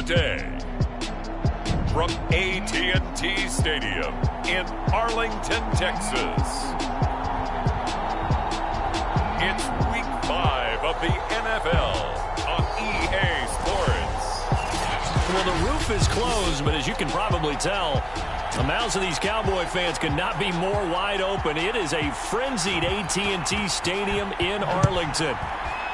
day. From AT&T Stadium in Arlington, Texas. It's Week 5 of the NFL on EA Sports. Well, the roof is closed, but as you can probably tell, the mouths of these Cowboy fans could not be more wide open. It is a frenzied AT&T Stadium in Arlington.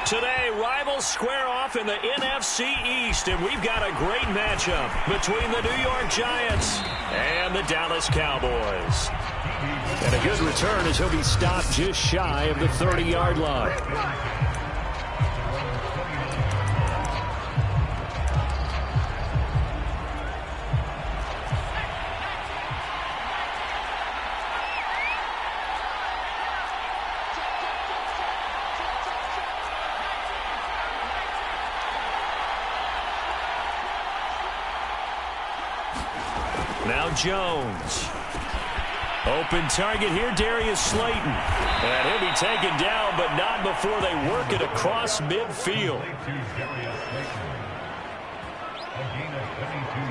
Today, rivals square off in the NFC East, and we've got a great matchup between the New York Giants and the Dallas Cowboys. And a good return as he'll be stopped just shy of the 30-yard line. Now Jones. Open target here, Darius Slayton. And he'll be taken down, but not before they work it across midfield.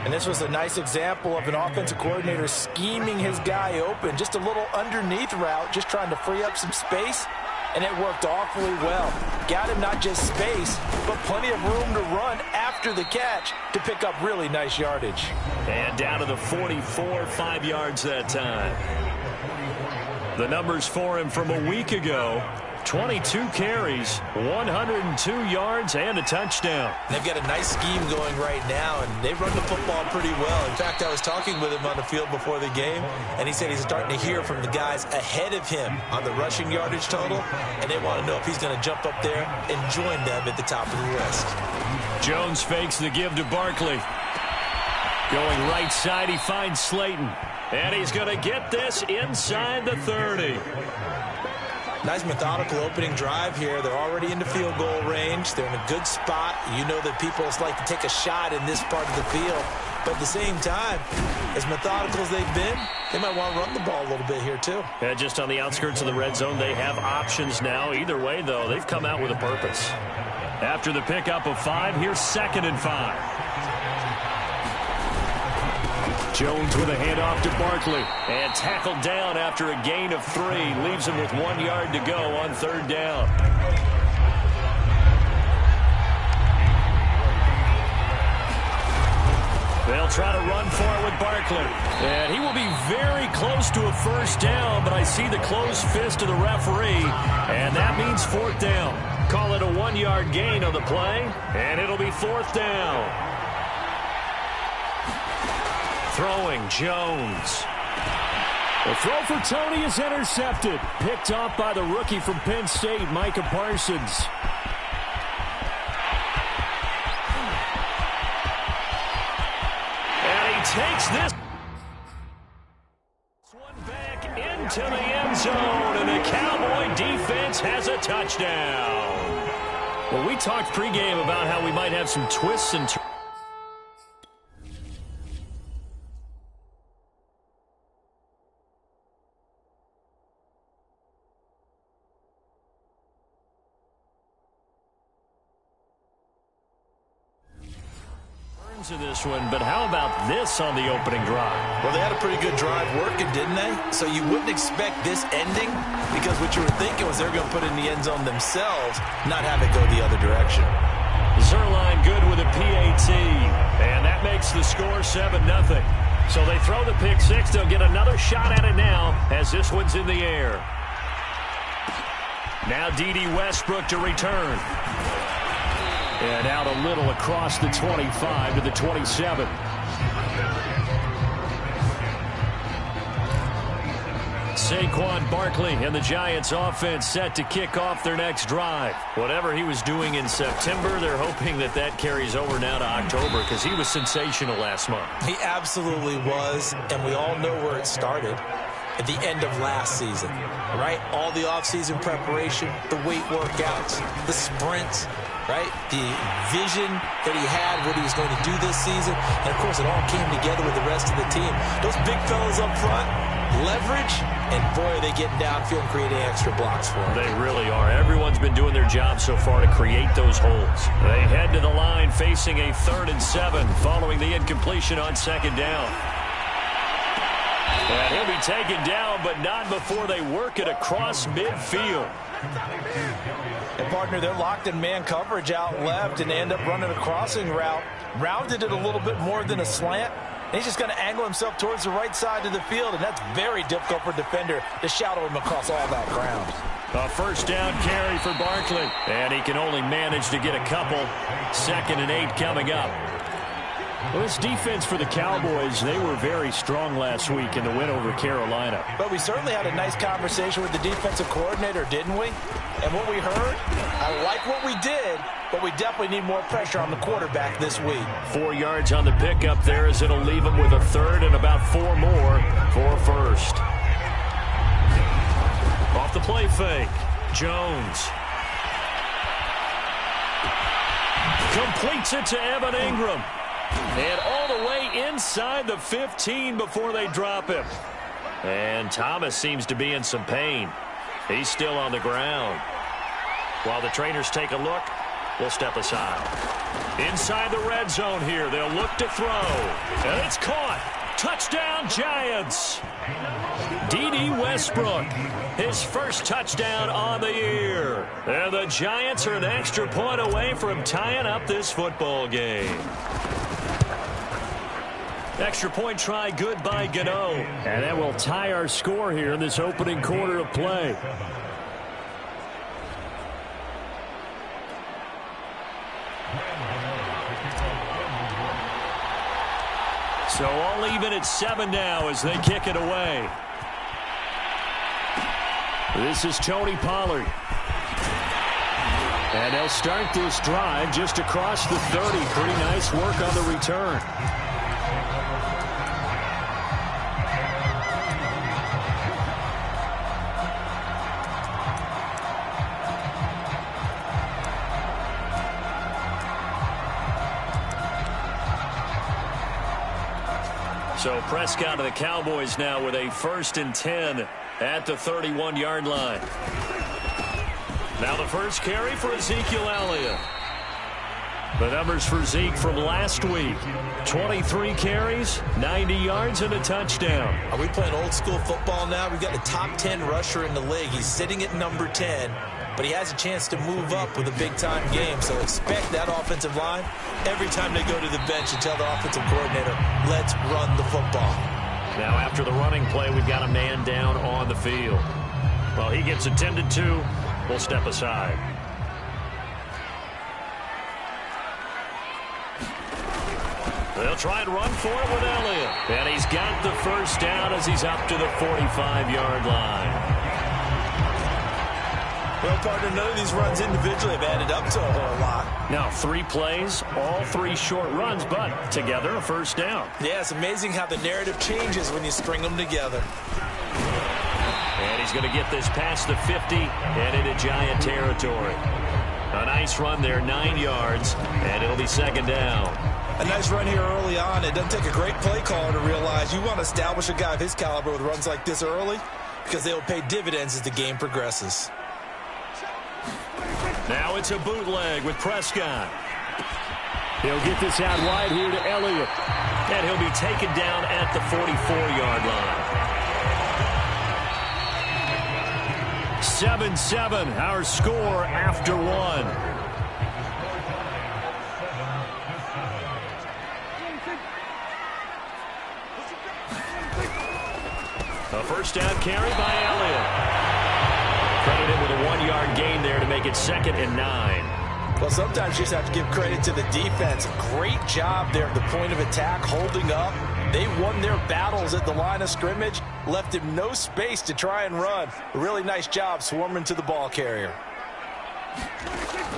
And this was a nice example of an offensive coordinator scheming his guy open. Just a little underneath route, just trying to free up some space. And it worked awfully well. Got him not just space, but plenty of room to run after the catch to pick up really nice yardage. And down to the 44, 5 yards that time. The numbers for him from a week ago: 22 carries, 102 yards, and a touchdown. They've got a nice scheme going right now, and they run the football pretty well. In fact, I was talking with him on the field before the game, and he said he's starting to hear from the guys ahead of him on the rushing yardage total, and they want to know if he's going to jump up there and join them at the top of the list. Jones fakes the give to Barkley. Going right side, he finds Slayton. And he's going to get this inside the 30. Nice methodical opening drive here. They're already in the field goal range. They're in a good spot. You know that people like to take a shot in this part of the field. But at the same time, as methodical as they've been, they might want to run the ball a little bit here too. Yeah, just on the outskirts of the red zone, they have options now. Either way, though, they've come out with a purpose. After the pickup of 5, here's 2nd and 5. Jones with a handoff to Barkley. And tackled down after a gain of 3. Leaves him with 1 yard to go on 3rd down. They'll try to run for it with Barkley. And he will be very close to a 1st down, but I see the closed fist of the referee, and that means 4th down. Call it a 1-yard gain on the play, and it'll be 4th down. Throwing, Jones. The throw for Tony is intercepted. Picked off by the rookie from Penn State, Micah Parsons. And he takes this one back into the end zone, and the Cowboy defense has a touchdown. Well, we talked pregame about how we might have some twists and turns. To this one, but how about this on the opening drive? Well, they had a pretty good drive working, didn't they? So you wouldn't expect this ending, because what you were thinking was they're going to put it in the end zone themselves, not have it go the other direction. Zuerlein good with a PAT, and that makes the score 7-0. So they throw the pick 6. They'll get another shot at it now as this one's in the air. Now D.D. Westbrook to return. And out a little across the 25 to the 27. Saquon Barkley and the Giants offense set to kick off their next drive. Whatever he was doing in September, they're hoping that that carries over now to October, because he was sensational last month. He absolutely was, and we all know where it started. At the end of last season, right? All the offseason preparation, the weight workouts, the sprints. right? The vision that he had, what he was going to do this season. And, of course, it all came together with the rest of the team. Those big fellas up front, leverage, and, boy, are they getting downfield and creating extra blocks for him. They really are. Everyone's been doing their job so far to create those holes. They head to the line facing a 3rd and 7 following the incompletion on 2nd down. And he'll be taken down, but not before they work it across midfield. And, partner, they're locked in man coverage out left, and they end up running a crossing route. Rounded it a little bit more than a slant. And he's just going to angle himself towards the right side of the field, and that's very difficult for a defender to shadow him across all that ground. A 1st down carry for Barkley. And he can only manage to get a couple. 2nd and 8 coming up. Well, this defense for the Cowboys, they were very strong last week in the win over Carolina. But we certainly had a nice conversation with the defensive coordinator, didn't we? And what we heard, I like what we did, but we definitely need more pressure on the quarterback this week. 4 yards on the pickup there as it'll leave him with a 3rd and about 4 more for a 1st. Off the play fake, Jones. Completes it to Evan Ingram. And all the way inside the 15 before they drop him. And Thomas seems to be in some pain. He's still on the ground. While the trainers take a look, we'll step aside. Inside the red zone here, they'll look to throw. And it's caught. Touchdown, Giants. D.D. Westbrook, his 1st touchdown on the year. And the Giants are an extra point away from tying up this football game. Extra point try good by Gano. And that will tie our score here in this opening quarter of play. So all even at 7 now as they kick it away. This is Tony Pollard. And they'll start this drive just across the 30. Pretty nice work on the return. So Prescott of the Cowboys now with a 1st and 10 at the 31-yard line. Now the 1st carry for Ezekiel Elliott. The numbers for Zeke from last week. 23 carries, 90 yards, and a touchdown. Are we playing old school football now? We've got the top 10 rusher in the league. He's sitting at number 10, but he has a chance to move up with a big-time game. So expect that offensive line every time they go to the bench and tell the offensive coordinator, let's run the football. Now after the running play, we've got a man down on the field. Well, he gets attended to. We'll step aside. They'll try and run for it with Elliott. And he's got the 1st down as he's up to the 45-yard line. Well, partner, none of these runs individually have added up to a whole lot. Now 3 plays, all 3 short runs, but together a 1st down. Yeah, it's amazing how the narrative changes when you string them together. And he's going to get this past the 50 and into Giant territory. A nice run there, 9 yards, and it'll be 2nd down. A nice run here early on. It doesn't take a great play caller to realize you want to establish a guy of his caliber with runs like this early because they will pay dividends as the game progresses. Now it's a bootleg with Prescott. He'll get this out wide here to Elliott. And he'll be taken down at the 44-yard line. 7-7, our score after 1. A 1st down carry by Elliott. Credited with a 1-yard gain there to make it 2nd and 9. Well, sometimes you just have to give credit to the defense. Great job there at the point of attack, holding up. They won their battles at the line of scrimmage, left him no space to try and run. A really nice job swarming to the ball carrier.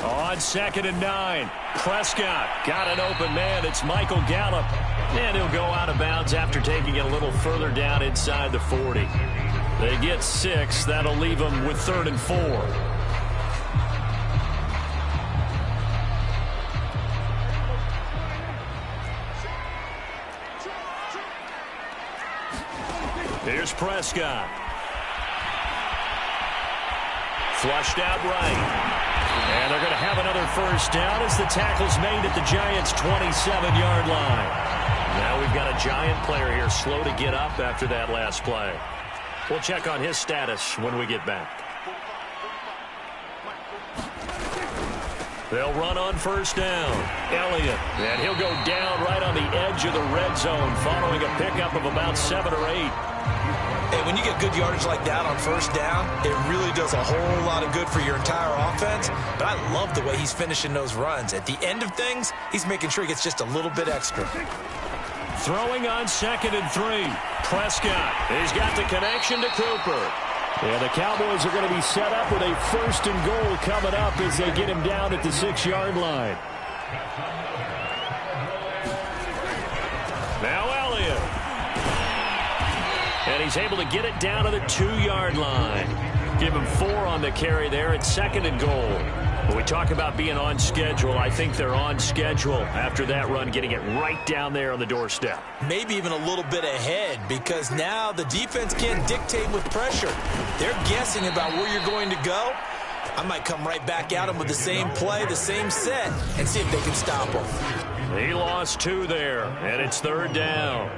On 2nd and 9, Prescott got an open man. It's Michael Gallup. And he'll go out of bounds after taking it a little further down inside the 40. They get 6. That'll leave them with 3rd and 4. Here's Prescott. Flushed out right. And they're going to have another first down as the tackle's made at the Giants' 27-yard line. Now we've got a Giant player here slow to get up after that last play. We'll check on his status when we get back. They'll run on first down. Elliott. And he'll go down right on the edge of the red zone following a pickup of about 7 or 8. Hey, when you get good yardage like that on first down, it really does a whole lot of good for your entire offense. But I love the way he's finishing those runs. At the end of things, he's making sure he gets just a little bit extra. Throwing on 2nd and 3. Prescott. He's got the connection to Cooper. Yeah, the Cowboys are going to be set up with a 1st and goal coming up as they get him down at the 6-yard line. Now Elliott. And he's able to get it down to the 2-yard line. Give him 4 on the carry there at 2nd and goal. When we talk about being on schedule, I think they're on schedule after that run, getting it right down there on the doorstep. Maybe even a little bit ahead, because now the defense can't dictate with pressure. They're guessing about where you're going to go. I might come right back at them with the same play, the same set, and see if they can stop them. He lost 2 there, and it's 3rd down.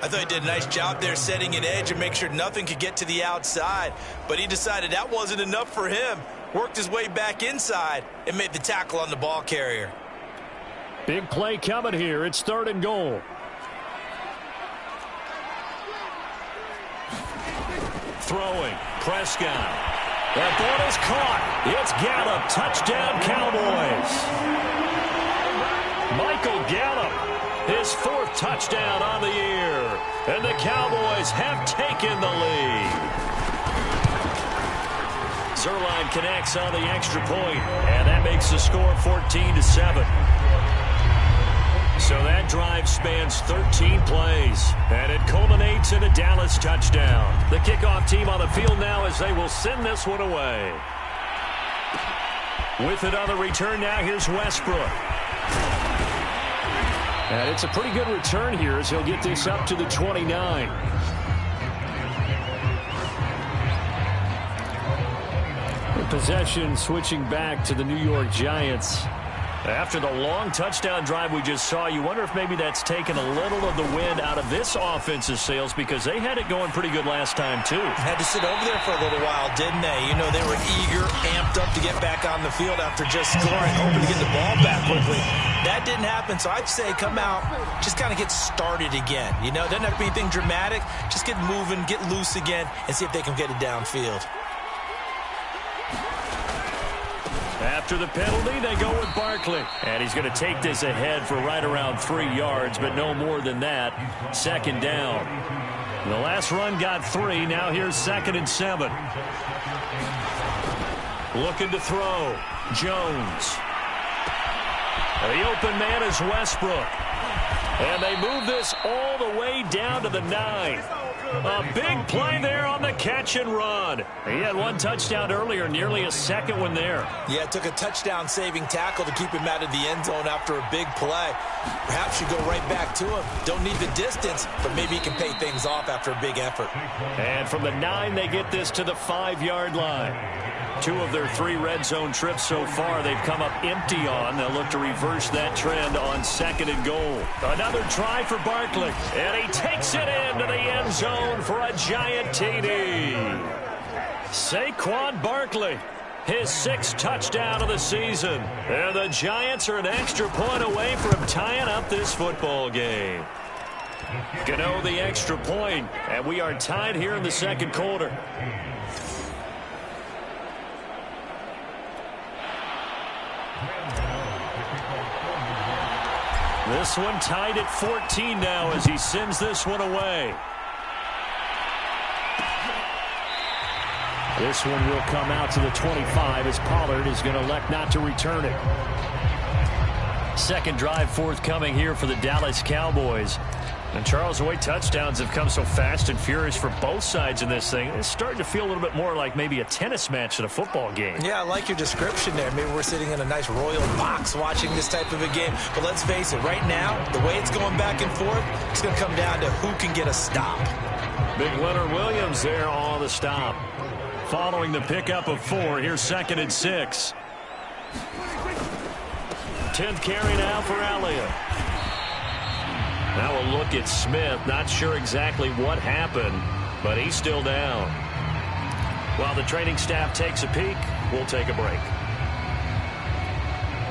I thought he did a nice job there setting an edge and make sure nothing could get to the outside, but he decided that wasn't enough for him. Worked his way back inside and made the tackle on the ball carrier. Big play coming here. It's 3rd and goal. Throwing. Prescott. That ball is caught. It's Gallup. Touchdown, Cowboys. Michael Gallup. His 4th touchdown on the year. And the Cowboys have taken the lead. Zuerlein connects on the extra point, and that makes the score 14-7. So that drive spans 13 plays, and it culminates in a Dallas touchdown. The kickoff team on the field now as they will send this one away. With it on the return now, here's Westbrook. And it's a pretty good return here as he'll get this up to the 29. Possession switching back to the New York Giants. After the long touchdown drive we just saw, you wonder if maybe that's taken a little of the wind out of this offensive sails, because they had it going pretty good last time too. Had to sit over there for a little while, didn't they? You know, they were eager, amped up to get back on the field after just scoring, hoping to get the ball back quickly. That didn't happen, so I'd say come out, just kind of get started again. You know, doesn't have to be anything dramatic. Just get moving, get loose again, and see if they can get it downfield. After the penalty, they go with Barkley. And he's going to take this ahead for right around 3 yards, but no more than that. 2nd down. The last run got 3. Now here's 2nd and 7. Looking to throw. Jones. The open man is Westbrook. And they move this all the way down to the 9. A big play there on the catch and run. He had 1 touchdown earlier, nearly a 2nd one there. Yeah, it took a touchdown-saving tackle to keep him out of the end zone after a big play. Perhaps you go right back to him. Don't need the distance, but maybe he can pay things off after a big effort. And from the 9, they get this to the 5-yard line. 2 of their 3 red zone trips so far they've come up empty on. They'll look to reverse that trend on 2nd and goal. Another try for Barkley, and he takes it into the end zone for a Giant TD. Saquon Barkley, his 6th touchdown of the season. And the Giants are an extra point away from tying up this football game. Gano the extra point, and we are tied here in the 2nd quarter. This one tied at 14 now as he sends this one away. This one will come out to the 25 as Pollard is going to elect not to return it. 2nd drive forthcoming here for the Dallas Cowboys. And Charles, the way touchdowns have come so fast and furious for both sides in this thing, it's starting to feel a little bit more like maybe a tennis match than a football game. Yeah, I like your description there. Maybe we're sitting in a nice royal box watching this type of a game. But let's face it, right now, the way it's going back and forth, it's going to come down to who can get a stop. Big Leonard Williams there on the stop. Following the pickup of 4, here's 2nd and 6. 10th carry now for Elliott. Now a look at Smith. Not sure exactly what happened, but he's still down. While the training staff takes a peek, we'll take a break.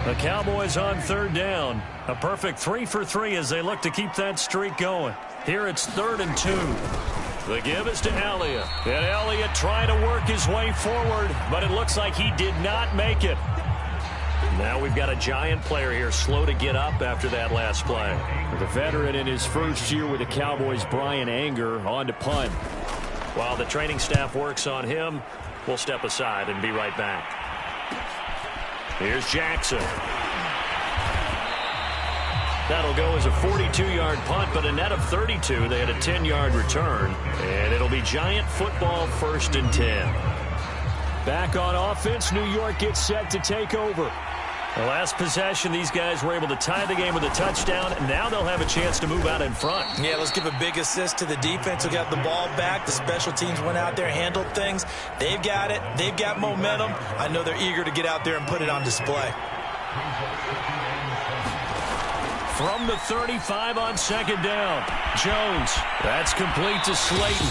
The Cowboys on 3rd down. A perfect 3 for 3 as they look to keep that streak going. Here it's 3rd and 2. The give is to Elliott. And Elliott trying to work his way forward, but it looks like he did not make it. Now we've got a Giant player here slow to get up after that last play. The veteran in his first year with the Cowboys, Brian Anger, on to punt. While the training staff works on him, we'll step aside and be right back. Here's Jackson. That'll go as a 42-yard punt, but a net of 32. They had a 10-yard return, and it'll be Giant football 1st and 10. Back on offense, New York gets set to take over. The last possession, these guys were able to tie the game with a touchdown, and now they'll have a chance to move out in front. Yeah, let's give a big assist to the defense who got the ball back. The special teams went out there, handled things. They've got it. They've got momentum. I know they're eager to get out there and put it on display. From the 35 on 2nd down, Jones. That's complete to Slayton.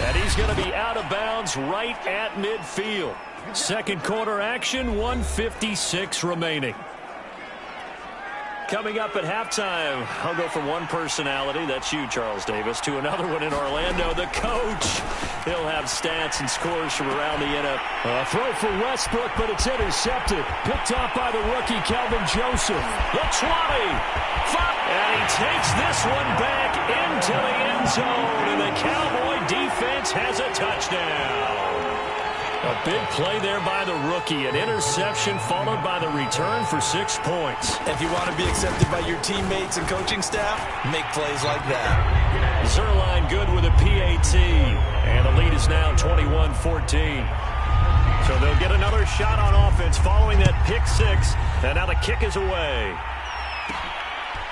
And he's going to be out of bounds right at midfield. 2nd quarter action, 1:56 remaining. Coming up at halftime, I'll go from one personality, that's you, Charles Davis, to another one in Orlando, the coach. He'll have stats and scores from around the NFL. Throw for Westbrook, but it's intercepted. Picked off by the rookie, Kelvin Joseph. The 20. And he takes this one back into the end zone, and the Cowboy defense has a touchdown. A big play there by the rookie. An interception followed by the return for 6 points. If you want to be accepted by your teammates and coaching staff, make plays like that. Zerline good with a PAT. And the lead is now 21-14. So they'll get another shot on offense following that pick 6. And now the kick is away.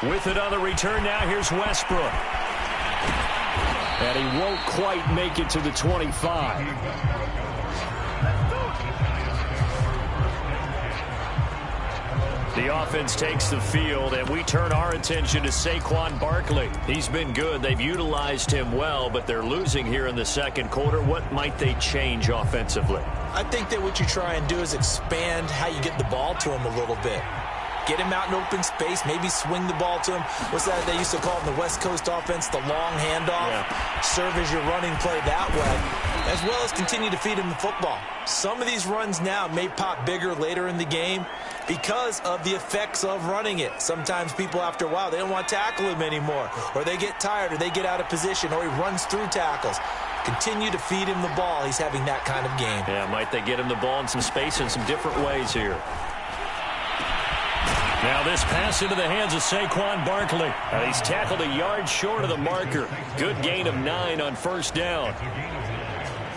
With it on the return now, here's Westbrook. And he won't quite make it to the 25. The offense takes the field, and we turn our attention to Saquon Barkley. He's been good. They've utilized him well, but they're losing here in the 2nd quarter. What might they change offensively? I think that what you try and do is expand how you get the ball to him a little bit. Get him out in open space, maybe swing the ball to him. What's that they used to call it in the West Coast offense, the long handoff? Yeah. Serve as your running play that way, as well as continue to feed him the football. Some of these runs now may pop bigger later in the game because of the effects of running it. Sometimes people, after a while, they don't want to tackle him anymore, or they get tired, or they get out of position, or he runs through tackles. Continue to feed him the ball. He's having that kind of game. Yeah, might they get him the ball in some space in some different ways here. Now this pass into the hands of Saquon Barkley. He's tackled a yard short of the marker. Good gain of 9 on 1st down.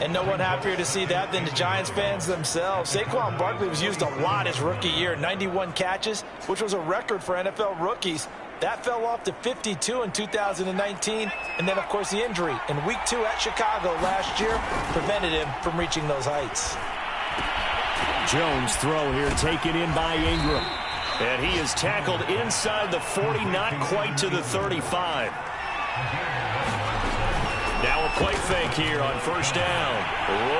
And no one happier to see that than the Giants fans themselves. Saquon Barkley was used a lot his rookie year, 91 catches, which was a record for NFL rookies. That fell off to 52 in 2019. And then, of course, the injury in Week 2 at Chicago last year prevented him from reaching those heights. Jones throw here taken in by Ingram. And he is tackled inside the 40, not quite to the 35. Now a play fake here on 1st down.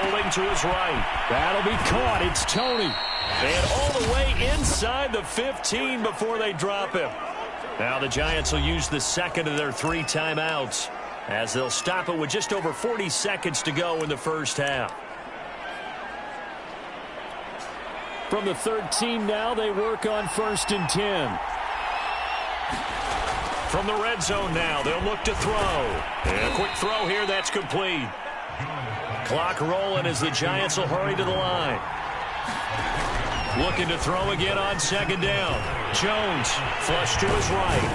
Rolling to his right. That'll be caught. It's Tony. And all the way inside the 15 before they drop him. Now the Giants will use the 2nd of their 3 timeouts as they'll stop it with just over 40 seconds to go in the 1st half. From the 13 now, they work on 1st and 10. From the red zone now, they'll look to throw. And a quick throw here, that's complete. Clock rolling as the Giants will hurry to the line. Looking to throw again on 2nd down. Jones, flush to his right.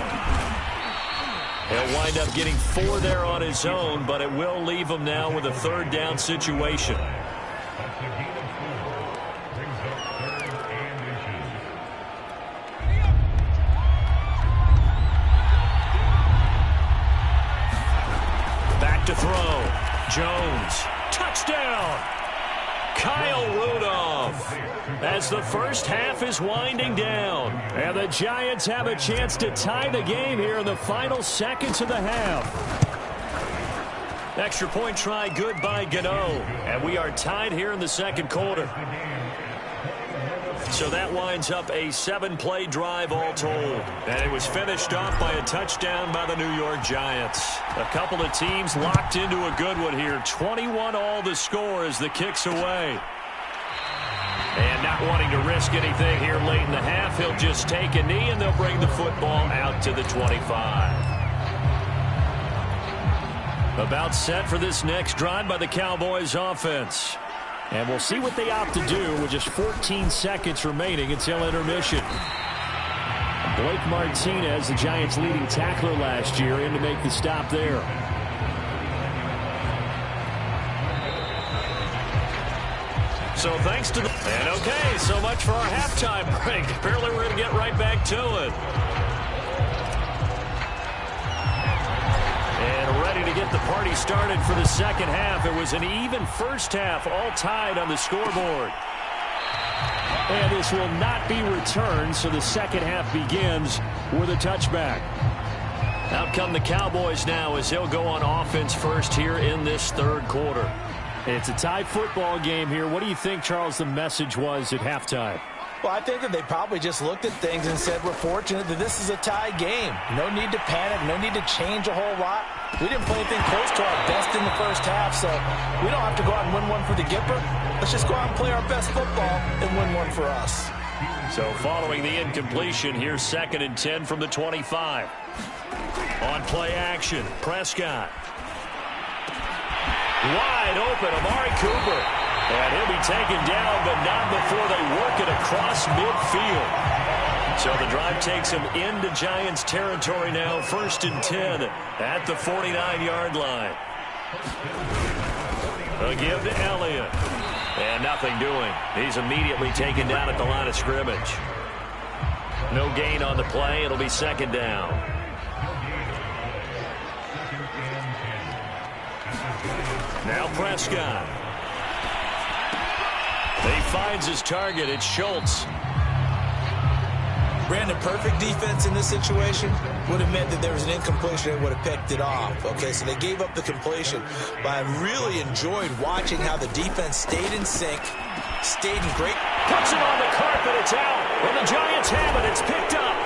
He'll wind up getting 4 there on his own, but it will leave him now with a 3rd down situation. To throw. Jones. Touchdown! Kyle Rudolph. As the first half is winding down. And the Giants have a chance to tie the game here in the final seconds of the half. Extra point try good by Gano. And we are tied here in the second quarter. So that winds up a 7-play drive all told. And it was finished off by a touchdown by the New York Giants. A couple of teams locked into a good one here. 21 all the score as the kick's away. And not wanting to risk anything here late in the half, he'll just take a knee and they'll bring the football out to the 25. About set for this next drive by the Cowboys offense. And we'll see what they opt to do with just 14 seconds remaining until intermission. Blake Martinez, the Giants' leading tackler last year, in to make the stop there. So thanks to the... And okay, so much for our halftime break. Apparently we're going to get right back to it. And ready to get the party started for the second half. It was an even first half, all tied on the scoreboard. And this will not be returned, so the second half begins with a touchback. Out come the Cowboys now as they'll go on offense first here in this third quarter. It's a tie football game here. What do you think, Charles, the message was at halftime? Well, I think that they probably just looked at things and said, we're fortunate that this is a tie game. No need to panic, no need to change a whole lot. We didn't play anything close to our best in the first half, so we don't have to go out and win one for the Gipper. Let's just go out and play our best football and win one for us. So following the incompletion, here's 2nd and 10 from the 25. On play action, Prescott. Wide open, Amari Cooper. And he'll be taken down, but not before they work it across midfield. So the drive takes him into Giants territory now. 1st and 10 at the 49-yard line. A give to Elliott. And nothing doing. He's immediately taken down at the line of scrimmage. No gain on the play. It'll be 2nd down. Now Prescott. He finds his target. It's Schultz. Brandon, perfect defense in this situation would have meant that there was an incompletion and would have picked it off. Okay, so they gave up the completion. But I really enjoyed watching how the defense stayed in sync, stayed in great... Puts it on the carpet. It's out. And the Giants have it. It's picked up.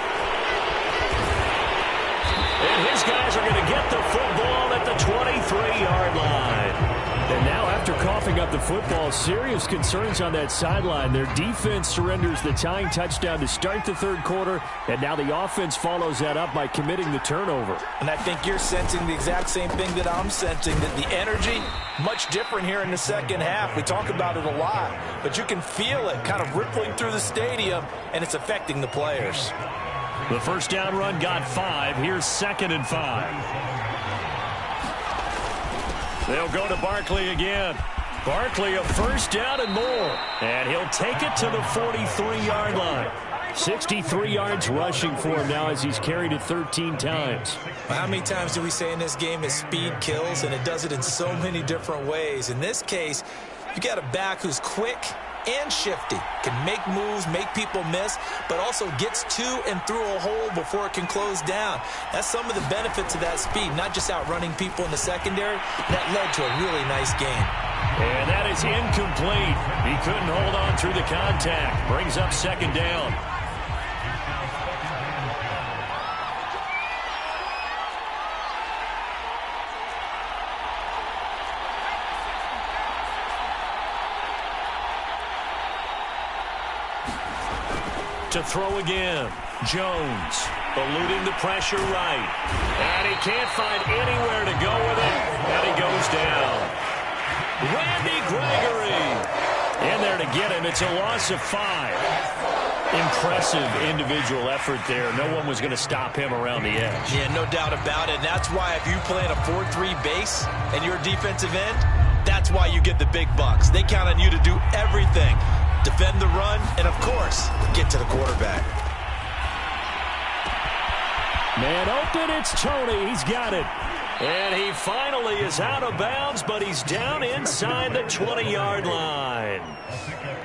And his guys are going to get the football at the 23-yard line. And now after coughing up the football, serious concerns on that sideline. Their defense surrenders the tying touchdown to start the third quarter, and now the offense follows that up by committing the turnover. And I think you're sensing the exact same thing that I'm sensing, that the energy, much different here in the second half. We talk about it a lot, but you can feel it kind of rippling through the stadium, and it's affecting the players. The first down run got 5. Here's 2nd and 5. They'll go to Barkley again. Barkley a first down and more. And he'll take it to the 43-yard line. 63 yards rushing for him now as he's carried it 13 times. Well, how many times do we say in this game that speed kills, and it does it in so many different ways? In this case, you got a back who's quick and shifty, can make moves, make people miss, but also gets to and through a hole before it can close down. That's some of the benefits of that speed, not just outrunning people in the secondary. That led to a really nice game. And that is incomplete. He couldn't hold on through the contact. Brings up 2nd down. To throw again. Jones eluding the pressure right. And he can't find anywhere to go with it. And he goes down. Randy Gregory in there to get him. It's a loss of 5. Impressive individual effort there. No one was going to stop him around the edge. Yeah, no doubt about it. And that's why if you play in a 4-3 base and you're a defensive end, that's why you get the big bucks. They count on you to do everything. Defend the run, and of course, get to the quarterback. Man open, it's Tony. He's got it. And he finally is out of bounds, but he's down inside the 20-yard line.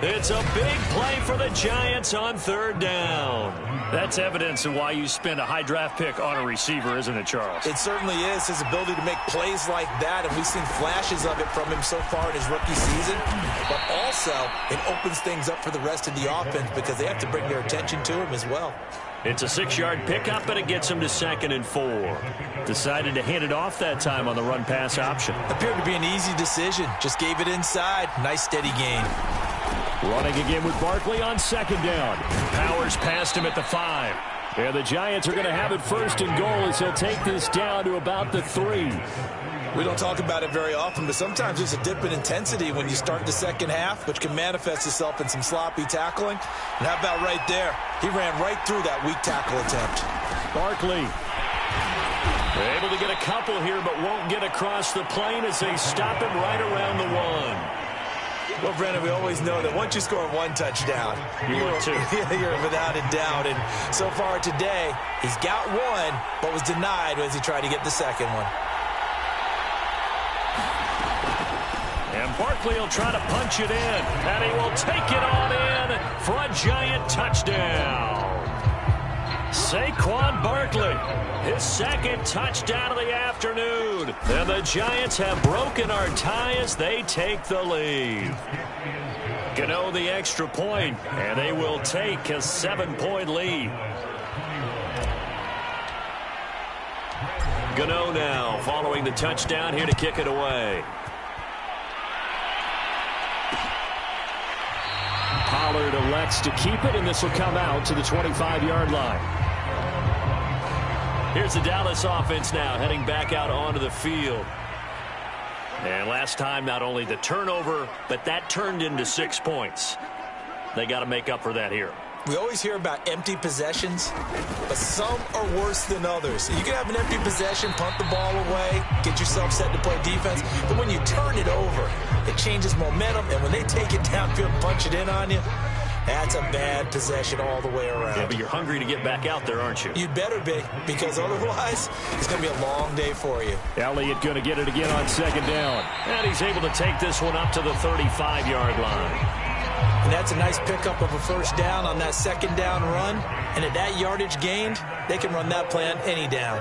It's a big play for the Giants on third down. That's evidence of why you spend a high draft pick on a receiver, isn't it, Charles? It certainly is, his ability to make plays like that, and we've seen flashes of it from him so far in his rookie season. But also, it opens things up for the rest of the offense because they have to bring their attention to him as well. It's a 6-yard pickup, and it gets him to 2nd and 4. Decided to hand it off that time on the run-pass option. Appeared to be an easy decision. Just gave it inside. Nice, steady gain. Running again with Barkley on 2nd down. Powers past him at the 5. And the Giants are going to have it 1st and goal as he'll take this down to about the 3. We don't talk about it very often, but sometimes there's a dip in intensity when you start the second half, which can manifest itself in some sloppy tackling. And how about right there? He ran right through that weak tackle attempt. Barkley. Able to get a couple here, but won't get across the plane as they stop him right around the 1. Well, Brennan, we always know that once you score 1 touchdown, you're without a doubt. And so far today, he's got 1, but was denied as he tried to get the second one. And Barkley will try to punch it in, and he will take it on in for a Giant touchdown. Saquon Barkley, his 2nd touchdown of the afternoon. And the Giants have broken our tie as they take the lead. Gano the extra point, and they will take a 7-point lead. Gano now following the touchdown here to kick it away. Pollard elects to keep it, and this will come out to the 25-yard line. Here's the Dallas offense now heading back out onto the field. And last time, not only the turnover, but that turned into 6 points. They got to make up for that here. We always hear about empty possessions, but some are worse than others. You can have an empty possession, punt the ball away, get yourself set to play defense, but when you turn it over, it changes momentum, and when they take it downfield and punch it in on you, that's a bad possession all the way around. Yeah, but you're hungry to get back out there, aren't you? You'd better be, because otherwise, it's going to be a long day for you. Elliott going to get it again on 2nd down. And he's able to take this one up to the 35-yard line. And that's a nice pickup of a 1st down on that 2nd down run. And at that yardage gained, they can run that play on any down.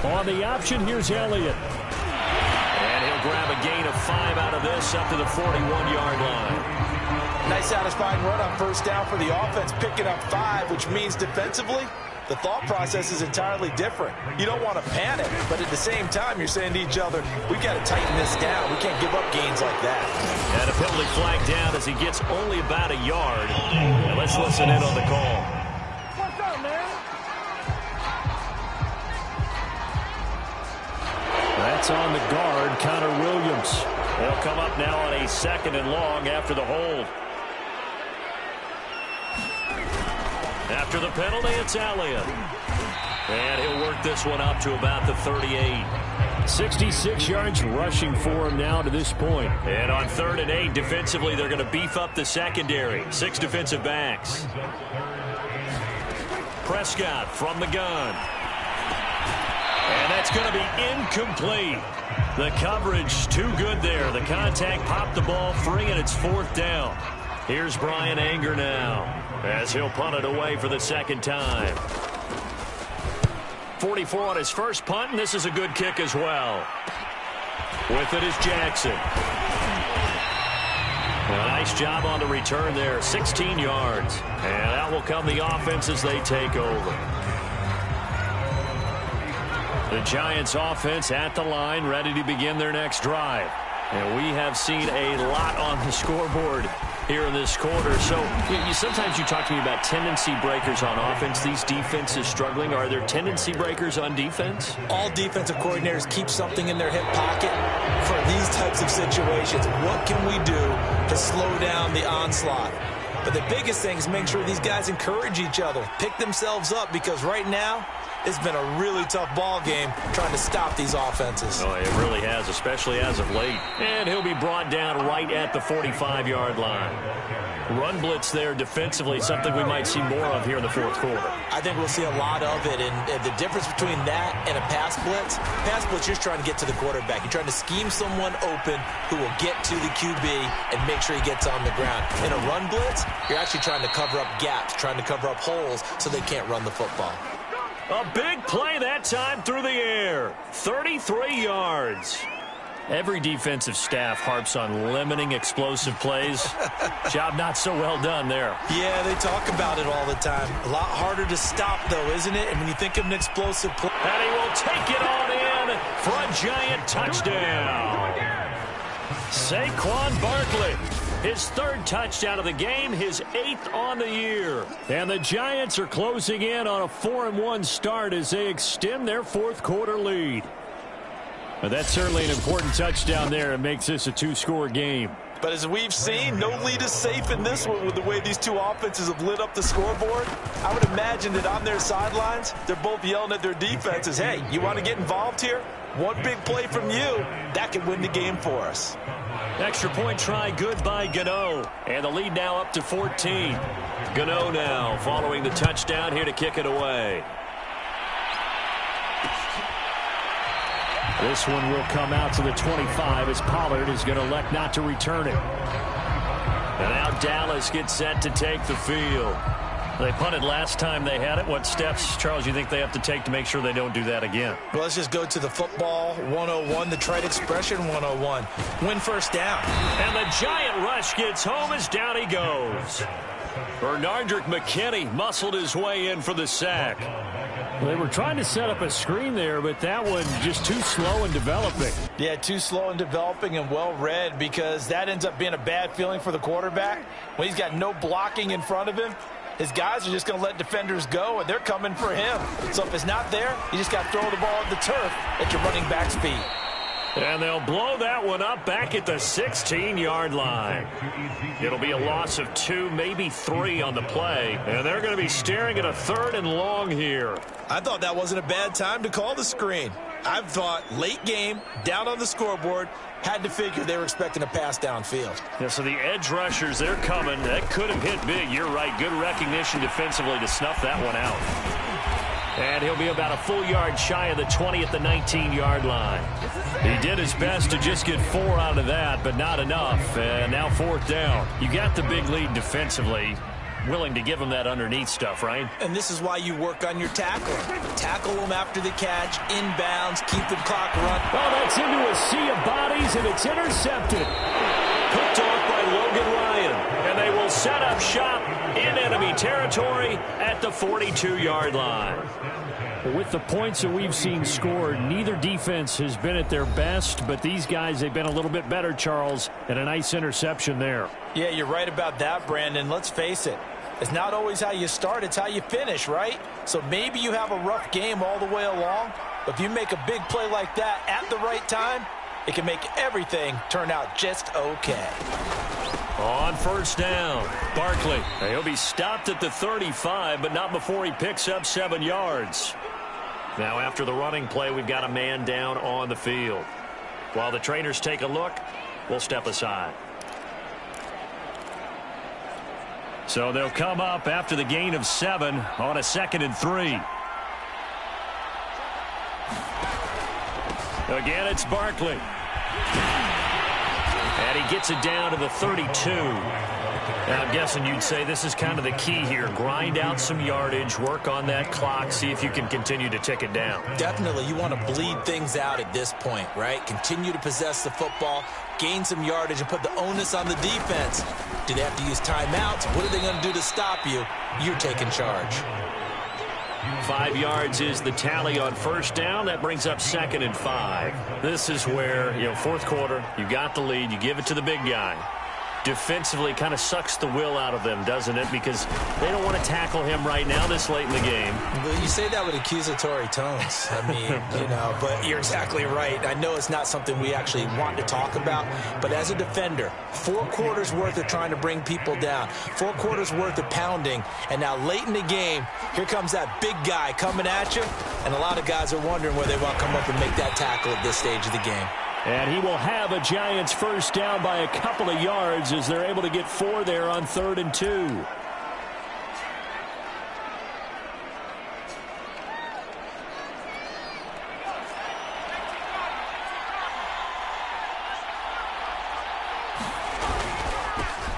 On the option, here's Elliott. And he'll grab a gain of 5 out of this up to the 41-yard line. Nice satisfying run on 1st down for the offense, picking up 5, which means defensively, the thought process is entirely different. You don't want to panic, but at the same time, you're saying to each other, we've got to tighten this down. We can't give up gains like that. And a penalty flag down as he gets only about a yard. And let's listen in on the call. What's up, man? That's on the guard, Connor Williams. They'll come up now on a 2nd and long after the hold. After the penalty, it's Elliott. And he'll work this one up to about the 38. 66 yards rushing for him now to this point. And on 3rd and 8, defensively, they're going to beef up the secondary. 6 defensive backs. Prescott from the gun. And that's going to be incomplete. The coverage too good there. The contact popped the ball free, and it's 4th down. Here's Brian Anger now as he'll punt it away for the 2nd time. 44 on his first punt, and this is a good kick as well. With it is Jackson. A nice job on the return there, 16 yards. And that will come the offense as they take over. The Giants offense at the line, ready to begin their next drive. And we have seen a lot on the scoreboard here in this quarter. So sometimes you talk to me about tendency breakers on offense. These defenses struggling. Are there tendency breakers on defense? All defensive coordinators keep something in their hip pocket for these types of situations. What can we do to slow down the onslaught? But the biggest thing is make sure these guys encourage each other, pick themselves up, because right now it's been a really tough ball game trying to stop these offenses. Oh, it really has, especially as of late. And he'll be brought down right at the 45-yard line. Run blitz there defensively, something we might see more of here in the fourth quarter. I think we'll see a lot of it, and the difference between that and a pass blitz, you're trying to get to the quarterback. You're trying to scheme someone open who will get to the QB and make sure he gets on the ground. In a run blitz, you're actually trying to cover up gaps, trying to cover up holes so they can't run the football. A big play that time through the air. 33 yards. Every defensive staff harps on limiting explosive plays. Job not so well done there. Yeah, they talk about it all the time. A lot harder to stop, though, isn't it? And when you think of an explosive play. And he will take it on in for a giant touchdown. Saquon Barkley, his third touchdown of the game, his 8th on the year. And the Giants are closing in on a 4-1 start as they extend their fourth quarter lead. But that's certainly an important touchdown there. It makes this a 2-score game. But as we've seen, no lead is safe in this one with the way these two offenses have lit up the scoreboard. I would imagine that on their sidelines, they're both yelling at their defenses, hey, you want to get involved here? One big play from you, that could win the game for us. Extra point try good by Gano. And the lead now up to 14. Gano now following the touchdown here to kick it away. This one will come out to the 25 as Pollard is going to elect not to return it. And now Dallas gets set to take the field. They punted last time they had it. What steps, Charles, you think they have to take to make sure they don't do that again? Well, let's just go to the football 101, the trade expression 101. Win first down. And the giant rush gets home as down he goes. Bernardrick McKinney muscled his way in for the sack. They were trying to set up a screen there, but that one just too slow in developing. Yeah, too slow in developing and well read, because that ends up being a bad feeling for the quarterback. When he's got no blocking in front of him, his guys are just going to let defenders go, and they're coming for him. So if it's not there, you just got to throw the ball at the turf at your running back speed. And they'll blow that one up back at the 16-yard line. It'll be a loss of 2, maybe 3 on the play. And they're going to be staring at a 3rd and long here. I thought that wasn't a bad time to call the screen. I thought late game, down on the scoreboard, had to figure they were expecting a pass downfield. Yeah, so the edge rushers, they're coming. That could have hit big. You're right. Good recognition defensively to snuff that one out. And he'll be about a full yard shy of the 20 at the 19-yard line. He did his best to just get 4 out of that, but not enough. And now 4th down. You got the big lead defensively. Willing to give him that underneath stuff, right? And this is why you work on your tackling. Tackle them after the catch, inbounds, keep the clock running. Oh, that's into a sea of bodies, and it's intercepted. Picked off by Logan Ryan. And they will set up shop in enemy territory at the 42-yard line. With the points that we've seen scored, neither defense has been at their best, but these guys, they've been a little bit better, Charles, and a nice interception there. Yeah, you're right about that, Brandon. Let's face it. It's not always how you start, it's how you finish, right? So maybe you have a rough game all the way along, but if you make a big play like that at the right time, it can make everything turn out just okay. On 1st down, Barkley. He'll be stopped at the 35, but not before he picks up 7 yards. Now after the running play, we've got a man down on the field. While the trainers take a look, we'll step aside. So they'll come up after the gain of 7 on a 2nd and 3. Again, it's Barkley. And he gets it down to the 32. And I'm guessing you'd say this is kind of the key here. Grind out some yardage, work on that clock, see if you can continue to tick it down. Definitely, you want to bleed things out at this point, right? Continue to possess the football, gain some yardage, and put the onus on the defense. Do they have to use timeouts? What are they going to do to stop you? You're taking charge. 5 yards is the tally on 1st down. That brings up 2nd and 5. This is where, 4th quarter, you got the lead. You give it to the big guy. defensively kind of sucks the will out of them, doesn't it? Because they don't want to tackle him right now this late in the game. Well, you say that with accusatory tones. I mean, but you're exactly right. I know it's not something we actually want to talk about, but as a defender, 4 quarters worth of trying to bring people down, 4 quarters worth of pounding, and now late in the game, here comes that big guy coming at you, and a lot of guys are wondering where they want to come up and make that tackle at this stage of the game. And he will have a Giants first down by a couple of yards as they're able to get 4 there on 3rd and 2.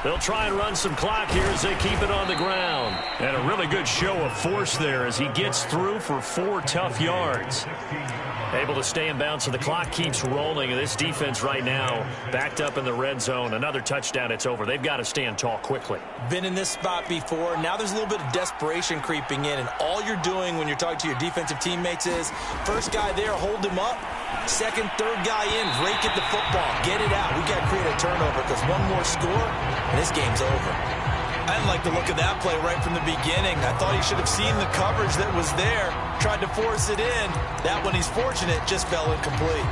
They'll try and run some clock here as they keep it on the ground. And a really good show of force there as he gets through for 4 tough yards. Able to stay in bounds, so the clock keeps rolling. And this defense right now backed up in the red zone. Another touchdown, it's over. They've got to stand tall quickly. Been in this spot before. Now there's a little bit of desperation creeping in. And all you're doing when you're talking to your defensive teammates is, first guy there, hold him up. Second, third guy in, rake at the football. Get it out. We got to create a turnover because one more score, and this game's over. I didn't like the look of that play right from the beginning. I thought he should have seen the coverage that was there, tried to force it in. That one, he's fortunate, just fell incomplete.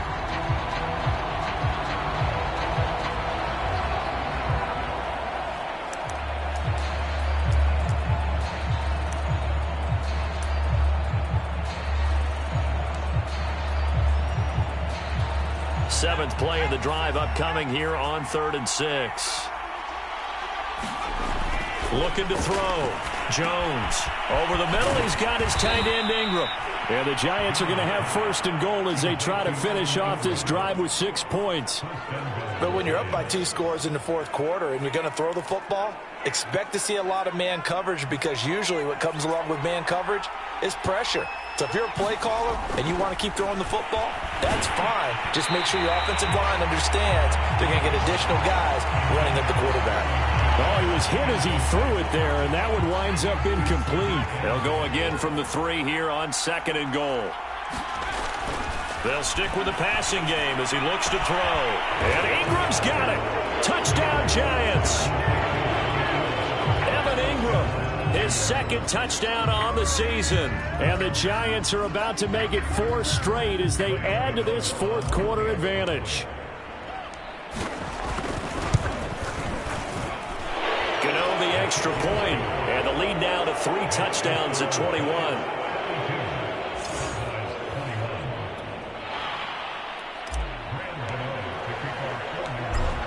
Seventh play of the drive upcoming here on 3rd and 6. Looking to throw. Jones over the middle. He's got his tight end Ingram. And the Giants are going to have 1st and goal as they try to finish off this drive with 6 points. But when you're up by 2 scores in the 4th quarter and you're going to throw the football, expect to see a lot of man coverage because usually what comes along with man coverage is pressure. So if you're a play caller and you want to keep throwing the football, that's fine. Just make sure your offensive line understands they're going to get additional guys running at the quarterback. Oh, he was hit as he threw it there, and that one winds up incomplete. They'll go again from the 3 here on 2nd and goal. They'll stick with the passing game as he looks to throw. And Ingram's got it. Touchdown, Giants. Evan Ingram, his 2nd touchdown on the season. And the Giants are about to make it 4 straight as they add to this 4th quarter advantage. Gano the extra point, and the lead now to 3 touchdowns at 21.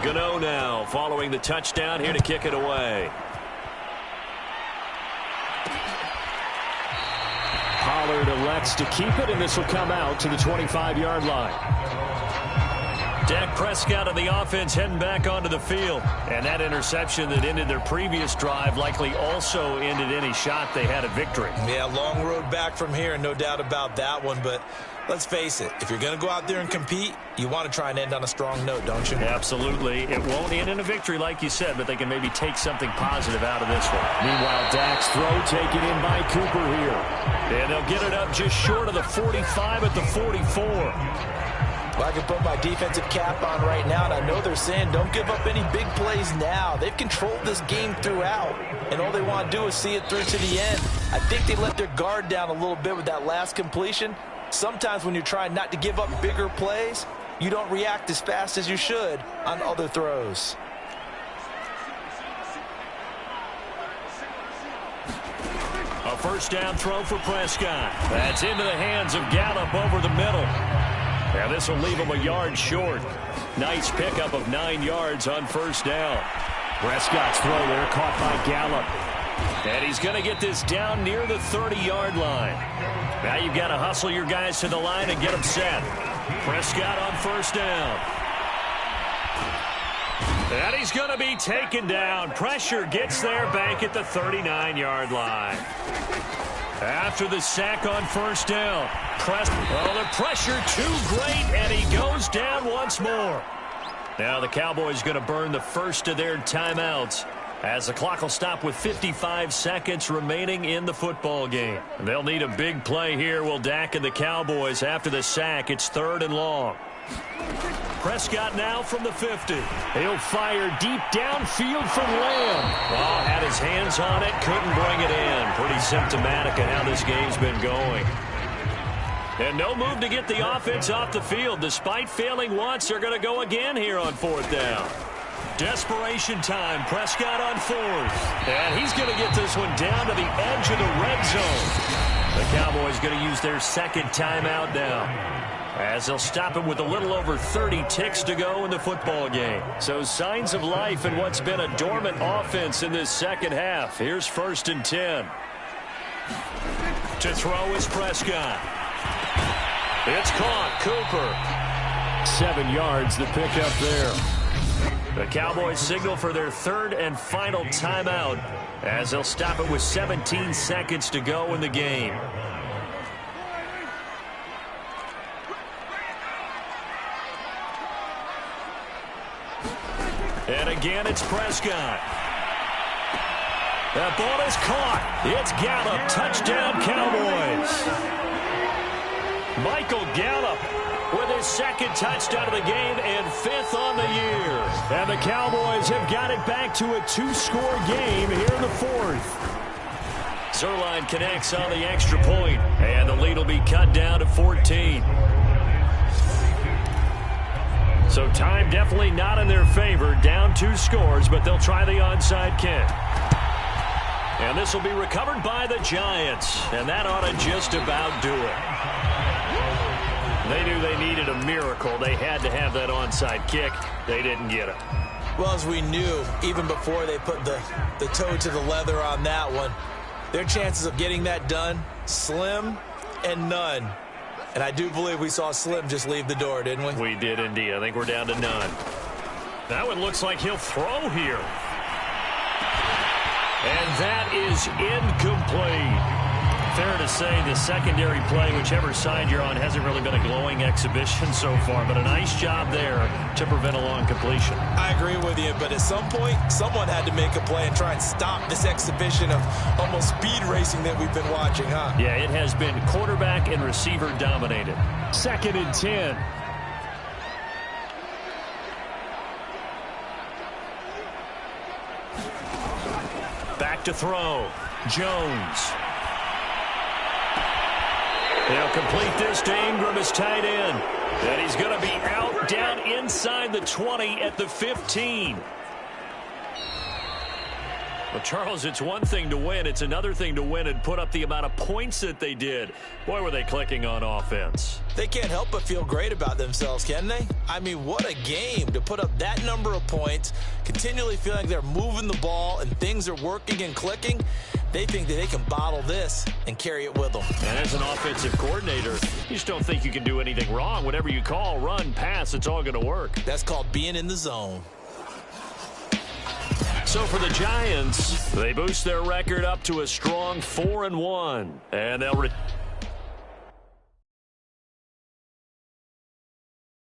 Gano now following the touchdown here to kick it away. Pollard elects to keep it, and this will come out to the 25-yard line. Dak Prescott and the offense heading back onto the field. And that interception that ended their previous drive likely also ended any shot they had at victory. Yeah, long road back from here, no doubt about that one. But let's face it, if you're going to go out there and compete, you want to try and end on a strong note, don't you? Absolutely. It won't end in a victory like you said, but they can maybe take something positive out of this one. Meanwhile, Dak's throw taken in by Cooper here. And they'll get it up just short of the 45 at the 44. Well, I can put my defensive cap on right now, and I know they're saying don't give up any big plays now. They've controlled this game throughout, and all they want to do is see it through to the end. I think they let their guard down a little bit with that last completion. Sometimes when you're trying not to give up bigger plays, you don't react as fast as you should on other throws. A first down throw for Prescott. That's into the hands of Gallup over the middle. Now this will leave him a yard short. Nice pickup of 9 yards on first down. Prescott's throw there caught by Gallup. And he's going to get this down near the 30-yard line. Now you've got to hustle your guys to the line and get them set. Prescott on first down. And he's going to be taken down. Pressure gets there back at the 39-yard line. After the sack on first down, the pressure too great, and he goes down once more. Now the Cowboys going to burn the first of their timeouts as the clock will stop with 55 seconds remaining in the football game. They'll need a big play here, will Dak and the Cowboys after the sack. It's 3rd and long. Prescott now from the 50. He'll fire deep downfield from Lamb. Oh, had his hands on it, couldn't bring it in. Pretty symptomatic of how this game's been going. And no move to get the offense off the field. Despite failing once, they're going to go again here on 4th down. Desperation time. Prescott on 4th. And he's going to get this one down to the edge of the red zone. The Cowboys going to use their second timeout now, as they'll stop it with a little over 30 ticks to go in the football game. So signs of life in what's been a dormant offense in this second half. Here's 1st and 10. To throw is Prescott. It's caught. Cooper. 7 yards, the pickup there. The Cowboys signal for their 3rd and final timeout, as they'll stop it with 17 seconds to go in the game. And again, it's Prescott. That ball is caught. It's Gallup. Touchdown, Cowboys. Michael Gallup with his 2nd touchdown of the game and 5th on the year. And the Cowboys have got it back to a 2-score game here in the 4th. Zuerlein connects on the extra point, and the lead will be cut down to 14. So time definitely not in their favor. Down 2 scores, but they'll try the onside kick. And this will be recovered by the Giants, and that ought to just about do it. They knew they needed a miracle. They had to have that onside kick. They didn't get it. Well, as we knew, even before they put the toe to the leather on that one, their chances of getting that done, slim and none. And I do believe we saw Slim just leave the door, didn't we? We did indeed. I think we're down to none. That one looks like he'll throw here. And that is incomplete. Fair to say the secondary play, whichever side you're on, hasn't really been a glowing exhibition so far, but a nice job there to prevent a long completion. I agree with you, but at some point, someone had to make a play and try and stop this exhibition of almost speed racing that we've been watching, huh? Yeah, it has been quarterback and receiver dominated. 2nd and 10. Back to throw. Jones. They'll complete this to Ingram as tight end. And he's going to be out down inside the 20 at the 15. Well, Charles, it's one thing to win. It's another thing to win and put up the amount of points that they did. Boy, were they clicking on offense. They can't help but feel great about themselves, can they? I mean, what a game to put up that number of points, continually feeling like they're moving the ball and things are working and clicking. They think that they can bottle this and carry it with them. And as an offensive coordinator, you just don't think you can do anything wrong. Whatever you call, run, pass, it's all going to work. That's called being in the zone. So for the Giants, they boost their record up to a strong 4-1. And they'll